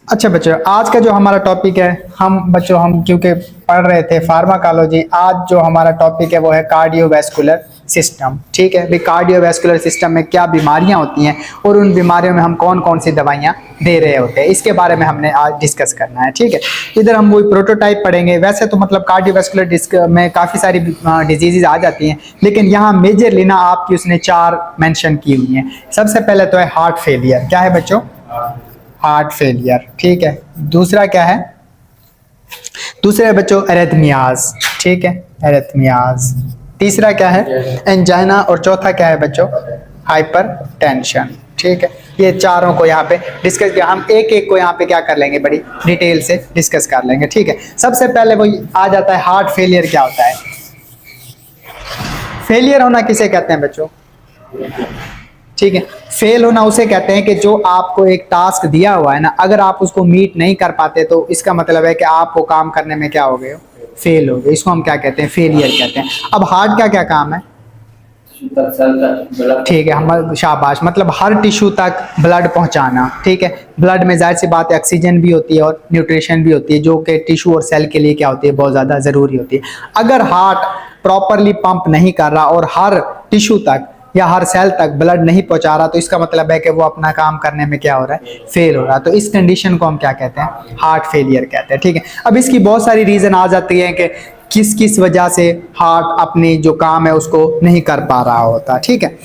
अच्छा बच्चों, आज का जो हमारा टॉपिक है, हम क्योंकि पढ़ रहे थे फार्माकोलॉजी, आज जो हमारा टॉपिक है वो है कार्डियोवैस्कुलर सिस्टम। ठीक है भाई, कार्डियोवैस्कुलर सिस्टम में क्या बीमारियां होती हैं और उन बीमारियों में हम कौन कौन सी दवाइयां दे रहे होते हैं, इसके बारे में हमने आज डिस्कस करना है। ठीक है, इधर हम वही प्रोटोटाइप पढ़ेंगे। वैसे तो मतलब कार्डियोवैस्कुलर डिस्क में काफ़ी सारी डिजीजेज आ जाती हैं, लेकिन यहाँ मेजरली ना आपकी उसने 4 मेंशन की हुई हैं। सबसे पहले तो है हार्ट फेलियर। क्या है बच्चों? Heart failure. ठीक है, दूसरा क्या है? दूसरा है बच्चों एरिथमियाज। ठीक है, एरिथमियाज। तीसरा क्या है? एंजाइना। और चौथा क्या है बच्चों? हाइपरटेंशन। ठीक है, ये चारों को यहाँ पे डिस्कस किया। हम एक एक को यहाँ पे क्या कर लेंगे, बड़ी डिटेल से डिस्कस कर लेंगे। ठीक है, सबसे पहले वो आ जाता है हार्ट फेलियर। क्या होता है? फेलियर होना किसे कहते हैं बच्चों? ठीक है, फेल होना उसे कहते हैं कि जो आपको एक टास्क दिया हुआ है ना, अगर आप उसको मीट नहीं कर पाते तो इसका मतलब है कि आप वो काम करने में क्या हो गए हो? फेल हो गए। इसको हम क्या कहते हैं? फेलियर कहते हैं। अब हार्ट का क्या काम है? ठीक है, हम शाबाश, मतलब हर टिश्यू तक ब्लड पहुंचाना। ठीक है, ब्लड में जाहिर सी बात है ऑक्सीजन भी होती है और न्यूट्रिशन भी होती है, जो कि टिश्यू और सेल के लिए क्या होती है? बहुत ज़्यादा ज़रूरी होती है। अगर हार्ट प्रॉपरली पंप नहीं कर रहा और हर टिश्यू तक या हर सेल तक ब्लड नहीं पहुंचा रहा, तो इसका मतलब है कि वो अपना काम करने में क्या हो रहा है? फेल हो रहा है। तो इस कंडीशन को हम क्या कहते हैं? हार्ट फेलियर कहते हैं। ठीक है, अब इसकी बहुत सारी रीजन आ जाती है कि किस किस वजह से हार्ट अपनी जो काम है उसको नहीं कर पा रहा होता। ठीक है,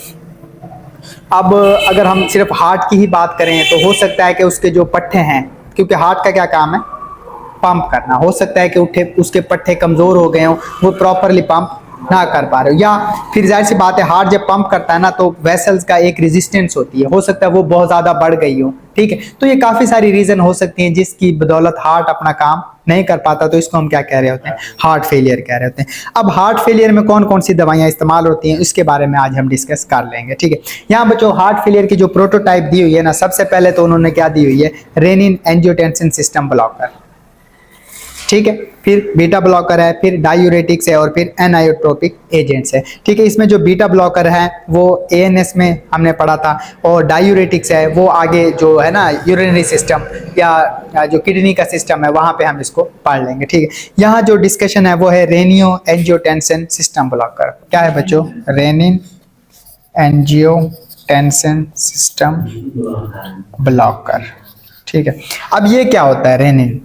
अब अगर हम सिर्फ हार्ट की ही बात करें तो हो सकता है कि उसके जो पट्टे हैं, क्योंकि हार्ट का क्या काम है? पंप करना। हो सकता है कि उसके पट्टे कमजोर हो गए हों, वो प्रॉपरली पंप ना कर पा रहे हो, या फिर जाहिर सी बात है हार्ट जब पंप करता है ना तो वेसल्स का एक रेजिस्टेंस होती है, हो सकता है वो बहुत ज्यादा बढ़ गई हो। ठीक है, तो ये काफी सारी रीजन हो सकती हैं जिसकी बदौलत हार्ट अपना काम नहीं कर पाता, तो इसको हम क्या कह रहे होते हैं? हार्ट फेलियर कह रहे होते हैं। अब हार्ट फेलियर में कौन कौन सी दवाइयां इस्तेमाल होती हैं इसके बारे में आज हम डिस्कस कर लेंगे। ठीक है, यहाँ बच्चों हार्ट फेलियर की जो प्रोटोटाइप दी हुई है ना, सबसे पहले तो उन्होंने क्या दी हुई है? Renin angiotensin system blocker. ठीक है, फिर बीटा ब्लॉकर है, फिर डायूरेटिक्स है और फिर एनायोट्रोपिक एजेंट्स है। ठीक है, इसमें जो बीटा ब्लॉकर है वो एएनएस में हमने पढ़ा था, और डायूरेटिक्स है वो आगे जो है ना यूरिनरी सिस्टम या जो किडनी का सिस्टम है वहां पे हम इसको पढ़ लेंगे। ठीक है, यहाँ जो डिस्कशन है वो है रेनियो एंजियोटेंसिन सिस्टम ब्लॉकर। क्या है बच्चों? Renin angiotensin system blocker. ठीक है, अब ये क्या होता है रेनिन?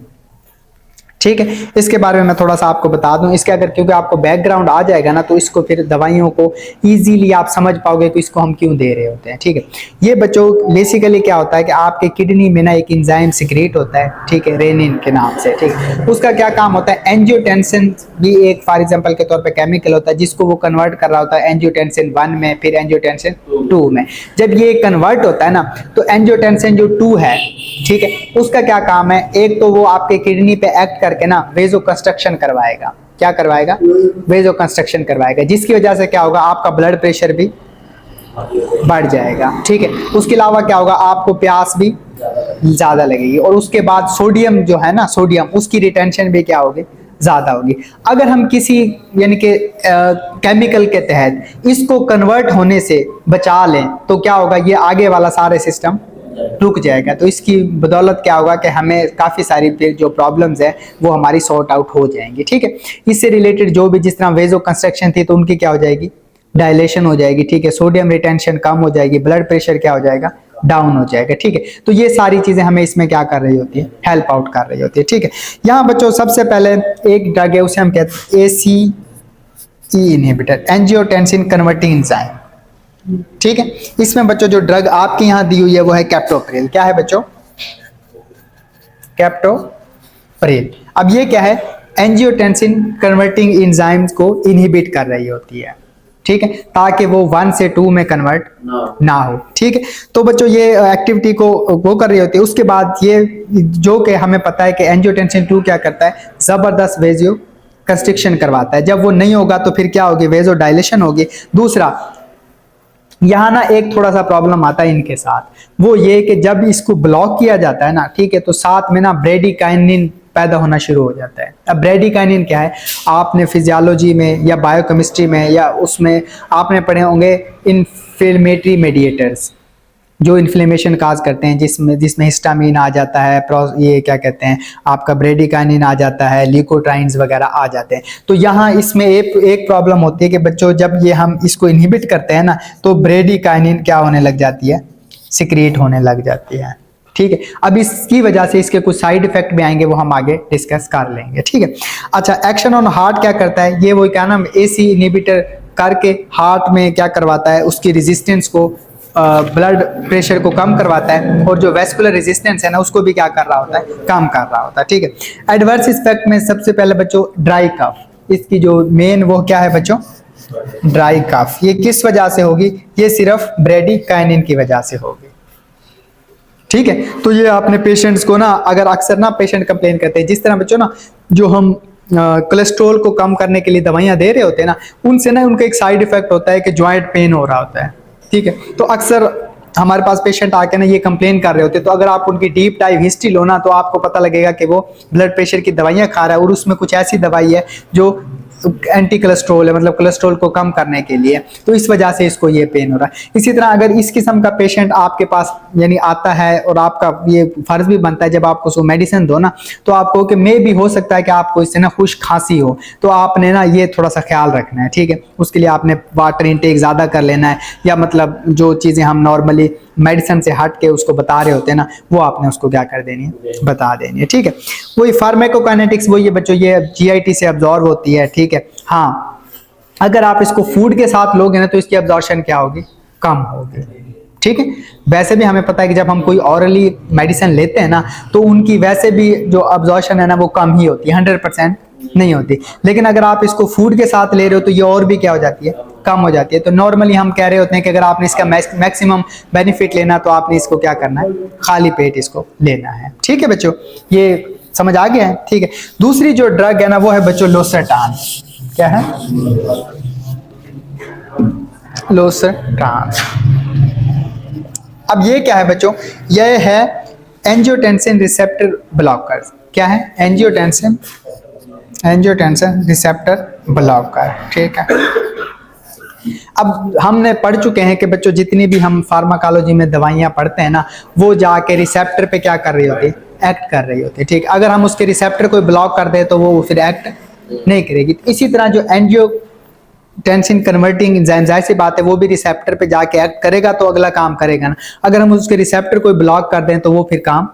ठीक है, इसके बारे में मैं थोड़ा सा आपको बता दूं। इसके अगर क्योंकि आपको बैकग्राउंड आ जाएगा ना तो इसको फिर दवाइयों को इजीली आप समझ पाओगे कि इसको हम क्यों दे रहे होते हैं। ठीक है, ये बच्चों बेसिकली क्या होता है कि आपके किडनी में ना एक एंजाइम सिक्रेट होता है, ठीक है, रेनिन के नाम से। ठीक है, उसका क्या काम होता है? एंजियोटेंसिन भी एक फॉर एग्जाम्पल के तौर पर केमिकल होता है जिसको वो कन्वर्ट कर रहा होता है एंजियोटेंसिन 1 में, फिर एंजियोटेंसिन 2 में। जब ये कन्वर्ट होता है ना तो एंजियोटेंसिन जो 2 है, ठीक है, उसका क्या काम है? एक तो वो आपके किडनी पे एक्ट करके ना वेजो कंस्ट्रक्शन करवाएगा। क्या करवाएगा? वेजो कंस्ट्रक्शन करवाएगा, जिसकी वजह से क्या होगा? आपका ब्लड प्रेशर भी बढ़ जाएगा। ठीक है, उसके अलावा क्या होगा? आपको प्यास भी ज्यादा लगेगी, और उसके बाद सोडियम जो है ना, सोडियम उसकी रिटेंशन भी क्या होगी? ज्यादा होगी। अगर हम किसी यानी कि केमिकल के तहत इसको कन्वर्ट होने से बचा लें तो क्या होगा? ये आगे वाला सारे सिस्टम रुक जाएगा। तो इसकी बदौलत क्या होगा कि हमें काफ़ी सारी जो प्रॉब्लम्स है वो हमारी सॉर्ट आउट हो जाएंगी। ठीक है, इससे रिलेटेड जो भी जिस तरह वेजो कंस्ट्रक्शन थी तो उनकी क्या हो जाएगी? डायलेशन हो जाएगी। ठीक है, सोडियम रिटेंशन कम हो जाएगी, ब्लड प्रेशर क्या हो जाएगा? डाउन हो जाएगा। ठीक है, तो ये सारी चीजें हमें इसमें क्या कर रही होती है? हेल्प आउट कर रही होती है। ठीक है, यहाँ बच्चों सबसे पहले एक ड्रग है उसे हम कहते हैं ACE inhibitor, angiotensin converting enzyme. ठीक है, इसमें बच्चों जो ड्रग आपके यहाँ दी हुई है वो है कैप्टोप्रिल। क्या है बच्चों? कैप्टोप्रिल। अब ये क्या है? एंजियोटेंसिन कन्वर्टिंग एंजाइम्स को इनहिबिट कर रही होती है। ठीक है, ताकि वो 1 से 2 में कन्वर्ट ना हो। ठीक है, तो बच्चों ये एक्टिविटी को वो कर रही होती है। उसके बाद ये जो कि हमें पता है कि एंजियोटेंसिन 2 क्या करता है? जबरदस्त वेजो कंस्ट्रिक्शन करवाता है। जब वो नहीं होगा तो फिर क्या होगी? वेजो डायलेशन होगी। दूसरा, यहाँ ना एक थोड़ा सा प्रॉब्लम आता है इनके साथ, वो ये कि जब इसको ब्लॉक किया जाता है ना, ठीक है, तो साथ में ना ब्रेडिकाइनिन पैदा होना शुरू हो जाता है। अब ब्रेडिकाइनिन क्या है? आपने फिजियोलॉजी में या बायोकेमिस्ट्री में या उसमें आपने पढ़े होंगे इन्फ्लेमेटरी मेडिएटर्स। जो इन्फ्लेमेशन काज करते हैं, जिसमें हिस्टामिन आ जाता है, ये क्या कहते हैं आपका ब्रेडिकाइनिन आ जाता है, ल्यूकोट्राइन्स वगैरह आ जाते हैं। तो यहाँ इसमें एक प्रॉब्लम होती है कि बच्चों जब ये हम इसको इनहिबिट करते हैं ना, तो ब्रेडिकाइनिन क्या होने लग जाती है, सिक्रिएट होने लग जाती है। ठीक है, अब इसकी वजह से इसके कुछ साइड इफेक्ट भी आएंगे, वो हम आगे डिस्कस कर लेंगे। ठीक है, अच्छा एक्शन ऑन हार्ट क्या करता है, ये वो क्या नाम एसी इनहिबिटर करके हार्ट में क्या करवाता है, उसकी रेजिस्टेंस को, ब्लड प्रेशर को कम करवाता है, और जो वेस्कुलर रेजिस्टेंस है ना उसको भी क्या कर रहा होता है, कम कर रहा होता है। ठीक है, एडवर्स इफेक्ट में सबसे पहले बच्चों ड्राई कफ, इसकी जो मेन वो क्या है बच्चों, ड्राई कफ। ये किस वजह से होगी, ये सिर्फ ब्रेडिकाइनिन की वजह से होगी। ठीक है, तो ये आपने पेशेंट्स को ना, अगर अक्सर ना पेशेंट कंप्लेन करते हैं, जिस तरह बच्चों ना जो हम कोलेस्ट्रॉल को कम करने के लिए दवाइयां दे रहे होते हैं ना, उनसे ना उनका एक साइड इफेक्ट होता है कि जॉइंट पेन हो रहा होता है। ठीक है, तो अक्सर हमारे पास पेशेंट आके ना ये कंप्लेन कर रहे होते हैं, तो अगर आप उनकी डीप डाइव हिस्ट्री लो ना, तो आपको पता लगेगा कि वो ब्लड प्रेशर की दवाइयां खा रहा है, और उसमें कुछ ऐसी दवाई है जो एंटी कोलेस्ट्रॉल है, मतलब कोलेस्ट्रॉल को कम करने के लिए, तो इस वजह से इसको ये पेन हो रहा है। इसी तरह अगर इस किस्म का पेशेंट आपके पास यानी आता है, और आपका ये फर्ज भी बनता है जब आपको उसको मेडिसिन दो ना, तो आपको कि मे भी हो सकता है कि आपको इससे ना खुश खांसी हो, तो आपने ना ये थोड़ा सा ख्याल रखना है। ठीक है, उसके लिए आपने वाटर इनटेक ज़्यादा कर लेना है, या मतलब जो चीज़ें हम नॉर्मली मेडिसिन से हट के उसको बता रहे होते हैं ना, वो आपने उसको क्या कर देनी है, बता देनी है। ठीक है, वही फार्माकोकाइनेटिक्स, वो ये बच्चों ये जीआईटी से अब्जॉर्ब होती है। ठीक है, हाँ अगर आप इसको फूड के साथ लोगे ना, तो इसकी अब्जॉर्प्शन क्या होगी, कम होगी। ठीक है, वैसे भी हमें पता है कि जब हम कोई ऑरली मेडिसिन लेते हैं ना, तो उनकी वैसे भी जो अब्जॉर्प्शन है ना वो कम ही होती है, 100% नहीं होती। लेकिन अगर आप इसको फूड के साथ ले रहे हो, तो ये और भी क्या हो जाती है, कम हो जाती है। तो नॉर्मली हम कह रहे होते हैं कि अगर आपने इसका मैक्सिमम बेनिफिट लेना, तो आपने इसको क्या करना है, खाली पेट इसको लेना है। ठीक है बच्चों, ये समझ आ गया है। ठीक है, दूसरी जो ड्रग है ना, वो है बच्चों लोसर्टान। क्या है, लोसर्टान। अब ये क्या है बच्चों, ये है एंजियोटेंसिन रिसेप्टर ब्लॉकर। क्या है, एंजियोटेंसिन रिसेप्टर ब्लॉकर। ठीक है, अब हमने पढ़ चुके हैं कि बच्चों जितनी भी हम फार्माकोलॉजी में दवाइयां पढ़ते हैं ना, वो जाके रिसेप्टर पे क्या कर रही होती है, एक्ट कर रही होती है। ठीक, अगर हम उसके रिसेप्टर को ब्लॉक कर दे तो वो फिर एक्ट नहीं करेगी। इसी तरह जो एंजियोटेंसिन कन्वर्टिंग एंजाइम, जाहिर सी बात है वो भी रिसेप्टर पे जाके एक्ट करेगा, तो अगला काम करेगा ना। अगर हम उसके रिसेप्टर को ब्लॉक कर दें तो वो फिर काम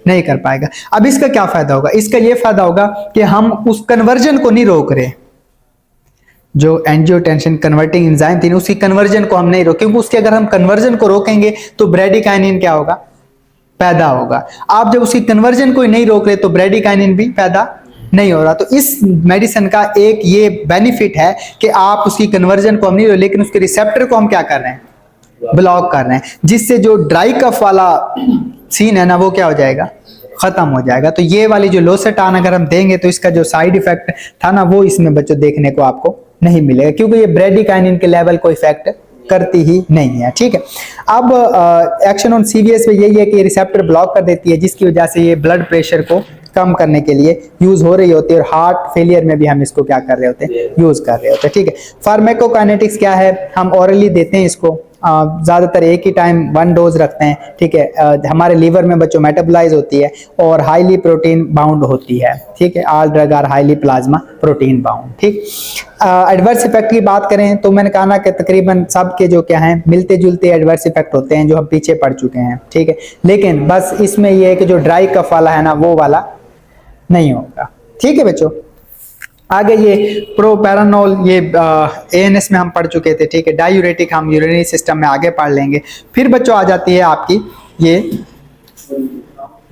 नहीं कर पाएगा। अब इसका क्या फायदा होगा, इसका ये फायदा होगा कि हम उस कन्वर्जन को नहीं रोक रहे, जो एंजियोटेंसिन कन्वर्टिंग एंजाइम थी उसकी कन्वर्जन को हम नहीं रोके, क्योंकि उसके अगर हम कन्वर्जन को रोकेंगे तो ब्रेडिकाइनिन क्या होगा, पैदा होगा। आप जब उसकी कन्वर्जन को नहीं रोक रहे तो ब्रेडिकाइनिन भी पैदा नहीं हो रहा। तो इस मेडिसिन का एक ये बेनिफिट है कि आप उसकी कन्वर्जन को हम नहीं रोक, लेकिन उसके रिसेप्टर को हम क्या कर रहे हैं, ब्लॉक कर रहे हैं, जिससे जो ड्राई कफ वाला सीन है ना वो क्या हो जाएगा, खत्म हो जाएगा। तो ये वाली जो लोसर्टान अगर हम देंगे, तो इसका जो साइड इफेक्ट था ना, वो इसमें बच्चों देखने को आपको नहीं मिलेगा, क्योंकि ये ब्रेडिकाइनिन के लेवल को इफेक्ट करती ही नहीं है। ठीक है, अब एक्शन ऑन सीवीएस में यही है कि रिसेप्टर ब्लॉक कर देती है, जिसकी वजह से ये ब्लड प्रेशर को कम करने के लिए यूज हो रही होती है, और हार्ट फेलियर में भी हम इसको क्या कर रहे होते हैं, यूज कर रहे होते हैं। ठीक है, फार्माकोकाइनेटिक्स क्या है, हम ऑरली देते हैं इसको, ज़्यादातर एक ही टाइम 1 डोज रखते हैं। ठीक है, हमारे लीवर में बच्चों मेटाबोलाइज होती है और हाईली प्रोटीन बाउंड होती है। ठीक है, all drug are highly plasma protein bound. ठीक, एडवर्स इफेक्ट की बात करें तो मैंने कहा ना कि तकरीबन सब के जो क्या हैं मिलते जुलते एडवर्स इफेक्ट होते हैं, जो हम पीछे पढ़ चुके हैं। ठीक है, लेकिन बस इसमें यह है कि जो ड्राई कफ वाला है ना, वो वाला नहीं होगा। ठीक है बच्चों, आगे ये प्रोपेरानोल, ये एएनएस में हम पढ़ चुके थे। ठीक है, डायूरेटिक हम यूरिनरी सिस्टम में आगे पढ़ लेंगे। फिर बच्चों आ जाती है आपकी ये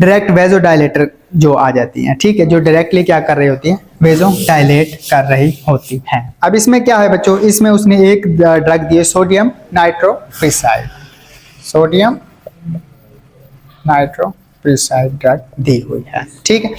डायरेक्ट वेजोडाइलेटर जो आ जाती हैं। ठीक है, जो डायरेक्टली क्या कर रही होती है, वेजोडाइलेट कर रही होती हैं। अब इसमें क्या है बच्चों, इसमें उसने एक ड्रग दी है सोडियम नाइट्रोप्रिसाइड, सोडियम नाइट्रोप्रिसाइड ड्रग दी हुई है। ठीक है,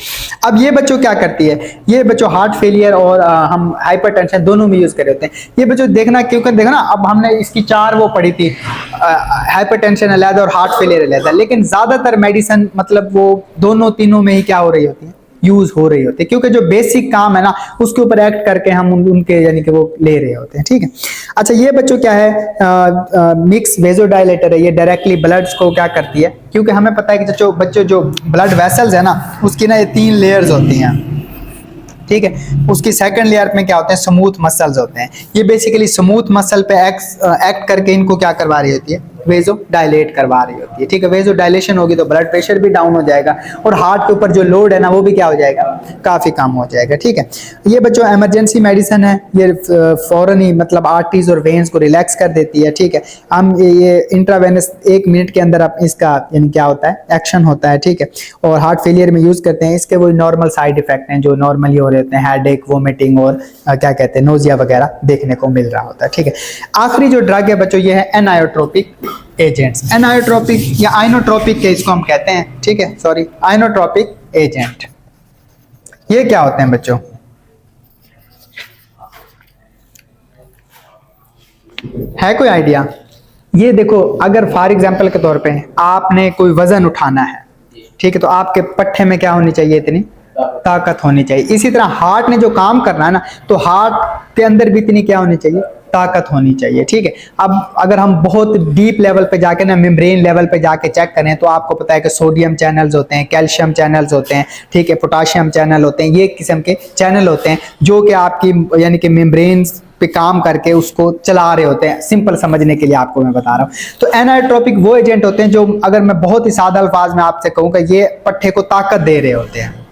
अब ये बच्चों क्या करती है, ये बच्चों हार्ट फेलियर और हम हाइपरटेंशन दोनों में यूज कर रहे होते हैं। ये बच्चों देखना, क्योंकि देखो ना, अब हमने इसकी 4 वो पढ़ी थी, हाइपरटेंशन अलग और हार्ट फेलियर अलग, लेकिन ज्यादातर मेडिसिन मतलब वो दोनों तीनों में ही क्या हो रही होती है, यूज हो रही होती है, क्योंकि जो बेसिक काम है ना उसके ऊपर एक्ट करके हम उनके यानी कि वो ले रहे होते हैं। ठीक है, अच्छा ये बच्चों क्या है, मिक्स वेजोडाइलेटर है, ये डायरेक्टली ब्लड्स को क्या करती है, क्योंकि हमें पता है कि जो बच्चों जो ब्लड वेसल्स है ना उसकी ना ये 3 लेयर्स होती हैं। ठीक है, उसकी सेकंड लेयर में क्या होते हैं, स्मूथ मसल्स होते हैं। ये बेसिकली स्मूथ मसल पे एक्ट करके इनको क्या करवा रही होती है, वेजो डायलेट करवा रही होती है। ठीक है, वेजो डायलेशन होगी तो ब्लड प्रेशर भी डाउन हो जाएगा और हार्ट के ऊपर जो लोड है ना वो भी क्या हो जाएगा, काफी कम हो जाएगा। ठीक है, ये बच्चों इमरजेंसी मेडिसिन है, ये फौरन ही मतलब आर्टरीज और वेन्स को रिलैक्स कर देती है। ठीक है, हम ये इंट्रावेनस 1 मिनट के अंदर आप इसका यानी क्या होता है, एक्शन होता है। ठीक है, और हार्ट फेलियर में यूज करते हैं। इसके वो नॉर्मल साइड इफेक्ट हैं जो नॉर्मली हो रहे होते हैं, हेडेक, वोमिटिंग और क्या कहते हैं, नोजिया वगैरह देखने को मिल रहा होता है। ठीक है, आखिरी जो ड्रग है बच्चों ये है एनायोट्रोपिक एजेंट्स। एनायोट्रोपिक या आइनोट्रोपिक के इसको हम कहते हैं। ठीक है, सॉरी, आइनोट्रोपिक एजेंट ये क्या होते हैं बच्चों, है कोई आइडिया? ये देखो, अगर फॉर एग्जांपल के तौर पे आपने कोई वजन उठाना है, ठीक है, तो आपके पट्टे में क्या होनी चाहिए, इतनी ताकत होनी चाहिए। इसी तरह हार्ट ने जो काम करना है ना, तो हार्ट के अंदर भी इतनी क्या होनी चाहिए, ताकत होनी चाहिए। ठीक है, अब अगर हम बहुत डीप लेवल पे जाके ना, मेम्ब्रेन लेवल पे जाके चेक करें तो आपको पता है कि सोडियम चैनल्स होते हैं, कैल्शियम चैनल्स होते हैं, ठीक है, पोटाशियम चैनल होते हैं, ये किस्म के चैनल होते हैं जो कि आपकी यानी कि मेम्ब्रेन पे काम करके उसको चला रहे होते हैं। सिंपल समझने के लिए आपको मैं बता रहा हूँ। तो एनायोट्रोपिक वो एजेंट होते हैं जो, अगर मैं बहुत ही सादा अल्फाज में आपसे कहूँ कि ये पट्टे को ताकत दे रहे होते हैं।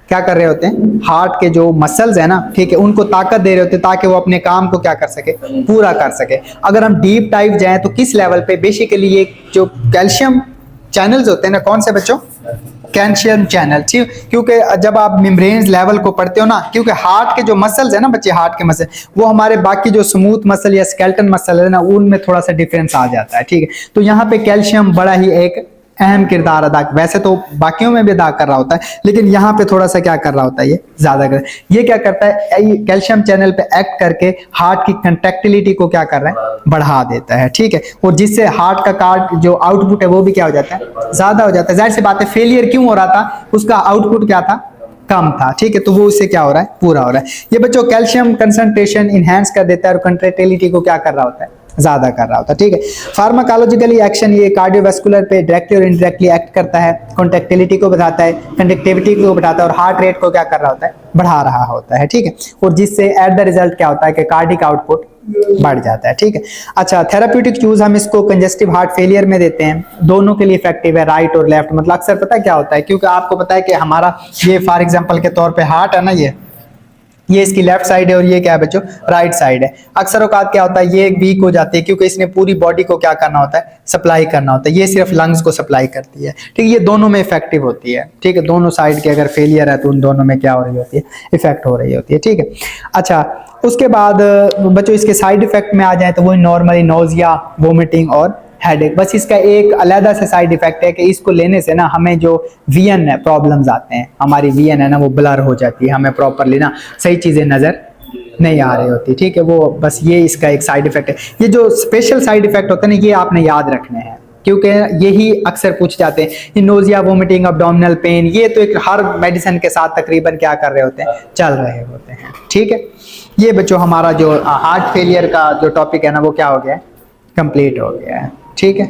क्या कर रहे होते हैं, हार्ट के जो मसल्स है ना, ठीक है, उनको ताकत दे रहे होते हैं ताकि वो अपने काम को क्या कर सके, पूरा कर सके। अगर हम डीप टाइप जाएं तो किस लेवल पे, बेसिकली ये जो कैल्शियम चैनल्स होते हैं ना, कौन से बच्चों, कैल्शियम चैनल। ठीक, क्योंकि जब आप मेम्ब्रेन लेवल को पढ़ते हो ना, क्योंकि हार्ट के जो मसल्स है ना बच्चे, हार्ट के मसल वो हमारे बाकी जो स्मूथ मसल या स्केलेटन मसल है ना उनमें थोड़ा सा डिफरेंस आ जाता है। ठीक है, तो यहाँ पे कैल्शियम बड़ा ही एक अहम किरदार अदा, वैसे तो बाकियों में भी अदा कर रहा होता है लेकिन यहाँ पे थोड़ा सा क्या कर रहा होता है, ये ज्यादा कर, ये क्या करता है, कैल्शियम चैनल पे एक्ट करके हार्ट की कंट्रैक्टिलिटी को क्या कर रहा है, बढ़ा देता है। ठीक है, और जिससे हार्ट का कार्ड जो आउटपुट है वो भी क्या हो जाता है, ज्यादा हो जाता है। जाहिर सी बात है, फेलियर क्यों हो रहा था, उसका आउटपुट क्या था, कम था। ठीक है, तो वो उससे क्या हो रहा है, पूरा हो रहा है। ये बच्चों कैल्शियम कंसंट्रेशन इनहेंस कर देता है और कंट्रैक्टिलिटी को क्या कर रहा होता है, ज्यादा कर रहा होता है। ठीक है, फार्माकोलॉजिकली एक्शन ये कार्डियोवास्कुलर पे डायरेक्टली और इनडायरेक्टली एक्ट करता है, कॉन्ट्रैक्टिलिटी को बढ़ाता है, कंडक्टिविटी को बढ़ाता है और हार्ट रेट को क्या कर रहा होता है, बढ़ा रहा होता है। ठीक है, और जिससे एट द रिजल्ट क्या होता है कि कार्डिक आउटपुट बढ़ जाता है। ठीक है, अच्छा, थेराप्यूटिक यूज हम इसको कंजेस्टिव हार्ट फेलियर में देते हैं, दोनों के लिए इफेक्टिव है, राइट और लेफ्ट। मतलब अक्सर पता है क्या होता है, क्योंकि आपको पता है कि हमारा ये फॉर एग्जांपल के तौर पे हार्ट है ना, ये इसकी लेफ्ट साइड है और ये क्या है बच्चों, राइट साइड है। अक्सर औकात क्या होता है, ये वीक हो जाती है क्योंकि इसने पूरी बॉडी को क्या करना होता है, सप्लाई करना होता है, ये सिर्फ लंग्स को सप्लाई करती है। ठीक है, ये दोनों में इफेक्टिव होती है। ठीक है, दोनों साइड के अगर फेलियर है तो उन दोनों में क्या हो रही होती है, इफेक्ट हो रही होती है। ठीक है, अच्छा, उसके बाद बच्चों इसके साइड इफेक्ट में आ जाए तो वही नॉर्मली नोजिया, वोमिटिंग और हेडेक। बस इसका एक अलग से साइड इफेक्ट है कि इसको लेने से ना हमें जो विजन है प्रॉब्लम्स आते हैं, हमारी विजन है ना वो ब्लर हो जाती है, हमें प्रॉपरली ना सही चीजें नजर नहीं आ रही होती। ठीक है, वो बस ये इसका एक साइड इफेक्ट है। ये जो स्पेशल साइड इफेक्ट होते हैं ना, ये आपने याद रखने हैं क्योंकि यही अक्सर पूछ जाते हैं। ये नोजिया, वोमिटिंग, अब्डोमिनल पेन, ये तो एक हर मेडिसिन के साथ तकरीबन क्या कर रहे होते हैं, चल रहे होते हैं। ठीक है, ये बच्चों हमारा जो हार्ट फेलियर का जो टॉपिक है ना वो क्या हो गया है, कंप्लीट हो गया है। ठीक है।